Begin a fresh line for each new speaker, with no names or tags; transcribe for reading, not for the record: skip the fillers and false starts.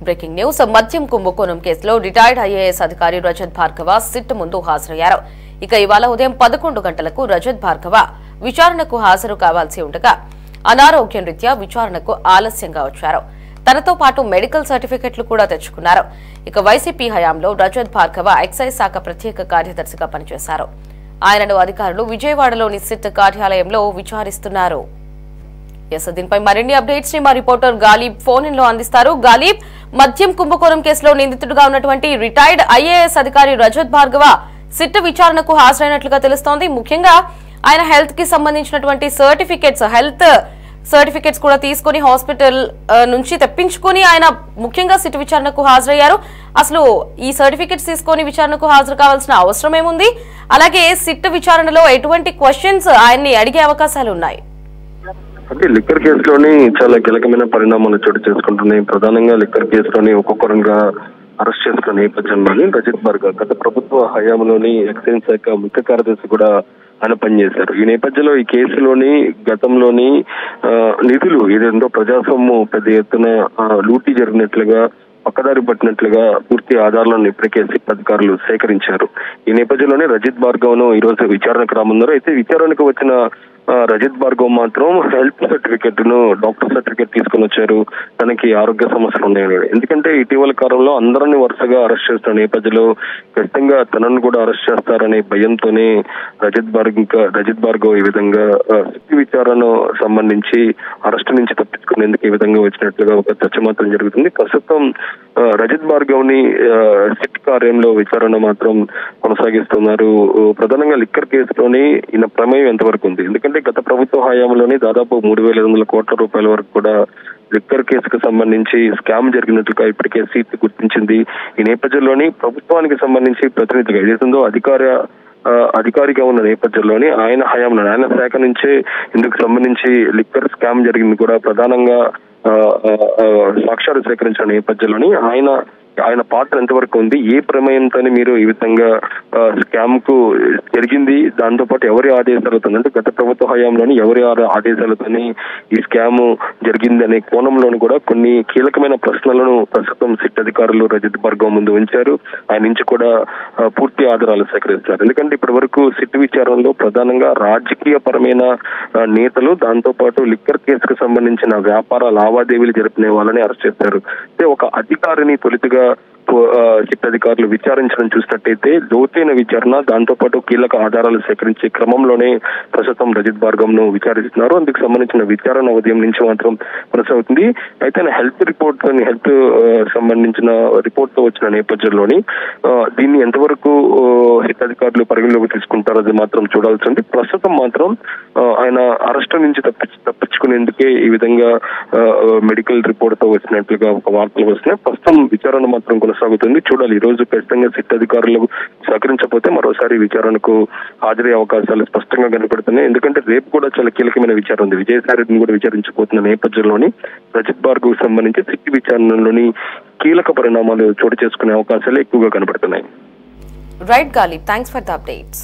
Breaking news మద్యం కుంభకోణం కేసులో రిటైర్డ్ ఐఏఎస్ అధికారి రజత్ భార్గవ సిట్ ముందు హాజరయ్యారు. ఇక ఇవాళ ఉదయం 11 గంటలకు రజత్ భార్గవ విచారణకు హాజరు కావాల్సి ఉండగా అనారోగ్యం రీత్యా విచారణకు ఆలస్యంగా వచ్చారు. తనతో పాటు మెడికల్ సర్టిఫికెట్లు కూడా తెచ్చుకున్నారు. ఇక వైసీపీ హయాంలో రజత్ భార్గవ ఎక్సైజ్ శాఖ ప్రత్యేక కార్యదర్శిగా పనిచేశారు. ఆయనను అధికారులు విజయవాడలోని సిట్ కార్యాలయంలో విచారిస్తున్నారు. దీనిపై మరిన్ని అప్డేట్స్ ని మా రిపోర్టర్ గాలిబ్ ఫోన్ ఇన్ లో అందిస్తారు. గాలిబ్, మద్యం కుంభకోణం కేసులో నిందితుడిగా ఉన్నటువంటి రిటైర్డ్ ఐఏఎస్ అధికారి రజత్ భార్గవ సిట్ విచారణకు హాజరైనట్లుగా తెలుస్తోంది. ముఖ్యంగా ఆయన హెల్త్ కి సంబంధించినటువంటి హెల్త్ సర్టిఫికెట్స్ కూడా తీసుకుని హాస్పిటల్ నుంచి తెప్పించుకుని ఆయన ముఖ్యంగా సిట్ విచారణకు హాజరయ్యారు. అసలు ఈ సర్టిఫికెట్స్ తీసుకుని విచారణకు హాజరు కావాల్సిన అవసరం ఏముంది? అలాగే సిట్ విచారణలో ఎటువంటి క్వశ్చన్స్ ఆయన్ని అడిగే అవకాశాలు ఉన్నాయి?
అంటే లిక్కర్ కేసులోని చాలా కీలకమైన పరిణామాలు చోటు చేసుకుంటున్నాయి. ప్రధానంగా లిక్కర్ కేసులోని ఒక్కొక్కరుగా అరెస్ట్ చేసుకున్న నేపథ్యంలోని రజత్ భార్గవ గత ప్రభుత్వ హయాంలోని ఎక్సైజ్ శాఖ ముఖ్య కార్యదర్శి కూడా ఆయన పనిచేశారు. ఈ నేపథ్యంలో ఈ కేసులోని గతంలోని నిధులు ఏదేందో ప్రజాస్వామ్యం పెద్ద ఎత్తున లూటీ జరిగినట్లుగా పక్కదారి పట్టినట్లుగా పూర్తి ఆధారాలను ఇప్పటికే సిట్ అధికారులు సేకరించారు. ఈ నేపథ్యంలోనే రజత్ భార్గవను ఈ రోజు విచారణకు రానున్నారు. అయితే విచారణకు వచ్చిన రజత్ భార్గవ్ మాత్రం హెల్త్ సర్టిఫికెట్ ను డాక్టర్ సర్టిఫికెట్ తీసుకుని వచ్చారు. తనకి ఆరోగ్య సమస్యలు ఉన్నాయని. ఎందుకంటే ఇటీవల కాలంలో అందరినీ వరుసగా అరెస్ట్ చేస్తున్న నేపథ్యంలో ఖచ్చితంగా తనను కూడా అరెస్ట్ చేస్తారనే భయంతోనే రజత్ భార్గవ్ ఈ విధంగా సిట్ విచారణ సంబంధించి అరెస్ట్ నుంచి తప్పించుకునేందుకు ఈ విధంగా వచ్చినట్లుగా ఒక చర్చ మాత్రం జరుగుతుంది. ప్రస్తుతం రజత్ భార్గవ్ ని సిట్ కార్యంలో విచారణ మాత్రం కొనసాగిస్తున్నారు. ప్రధానంగా లిక్కర్ కేసులోని ఈయన ప్రమేయం ఎంతవరకు ఉంది? ఎందుకంటే గత ప్రభుత్వ హయాంలోనే దాదాపు 3,500 కోట్ల రూపాయల వరకు కూడా లిక్కర్ కేసుకు సంబంధించి స్కామ్ జరిగినట్లుగా ఇప్పటికే సిట్ గుర్తించింది. ఈ నేపథ్యంలోని ప్రభుత్వానికి సంబంధించి ప్రతినిధిగా ఏదైతుందో అధికారిగా ఉన్న నేపథ్యంలోని ఆయన హయాంలో ఆయన శాఖ నుంచే ఇందుకు సంబంధించి లిక్కర్ స్కామ్ జరిగింది కూడా ప్రధానంగా సాక్ష్యాలు సేకరించిన నేపథ్యంలోని ఆయన పాత్ర ఎంతవరకు ఉంది, ఏ ప్రమేయంతో మీరు ఈ విధంగా స్కామ్ కు జరిగింది, దాంతో పాటు ఎవరి ఆదేశాలతో అంటే గత ప్రభుత్వ హయాంలోని ఎవరి ఆదేశాలతోని ఈ స్కామ్ జరిగింది అనే కోణంలోని కూడా కొన్ని కీలకమైన ప్రశ్నలను ప్రస్తుతం సిట్ అధికారులు రజత్ భార్గవ్ ముందు ఉంచారు. ఆయన నుంచి కూడా పూర్తి ఆధారాలు సేకరిస్తారు. ఎందుకంటే ఇప్పటి వరకు సిట్ విచారణలో ప్రధానంగా రాజకీయ పరమైన నేతలు, దాంతో పాటు లిక్కర్ కేసుకు సంబంధించిన వ్యాపార లావాదేవీలు జరిపిన వాళ్ళని అరెస్ట్ చేస్తారు. అంటే ఒక అధికారిని తొలితగా సిట్ అధికారులు విచారించడం చూసినట్టయితే లోతైన విచారణ, దాంతో పాటు కీలక ఆధారాలు సేకరించే క్రమంలోనే ప్రస్తుతం రజత్ భార్గవ్ ను విచారిస్తున్నారు. అందుకు సంబంధించిన విచారణ ఉదయం నుంచి మాత్రం కొనసాగుతుంది. అయితే హెల్త్ సంబంధించిన రిపోర్ట్ తో వచ్చిన నేపథ్యంలోని దీన్ని ఎంతవరకు సిట్ అధికారులు పరిగణలోకి తీసుకుంటారో అది మాత్రం చూడాల్సి ఉంది. ప్రస్తుతం మాత్రం ఆయన అరెస్ట్ నుంచి తప్పించుకునేందుకే ఈ విధంగా మెడికల్ రిపోర్ట్ తో వచ్చినట్లుగా ఒక వార్తలు వస్తున్నాయి. ప్రస్తుతం విచారణ మాత్రం కొనసాగుతుంది. చూడాలి. ఈ రోజు ఖచ్చితంగా సిట్ అధికారులకు సహకరించకపోతే మరోసారి విచారణకు హాజరయ్యే అవకాశాలు స్పష్టంగా కనపడుతున్నాయి. ఎందుకంటే రేపు కూడా చాలా కీలకమైన విచారణ ఉంది. విజయసాయిరెడ్డిని కూడా విచారించబోతున్న నేపథ్యంలోని రజత్ భార్గవ్ సంబంధించి సిట్ విచారణలోని కీలక పరిణామాలు చోటు చేసుకునే అవకాశాలు ఎక్కువగా కనపడుతున్నాయి.
Right Ghalib, thanks for the updates.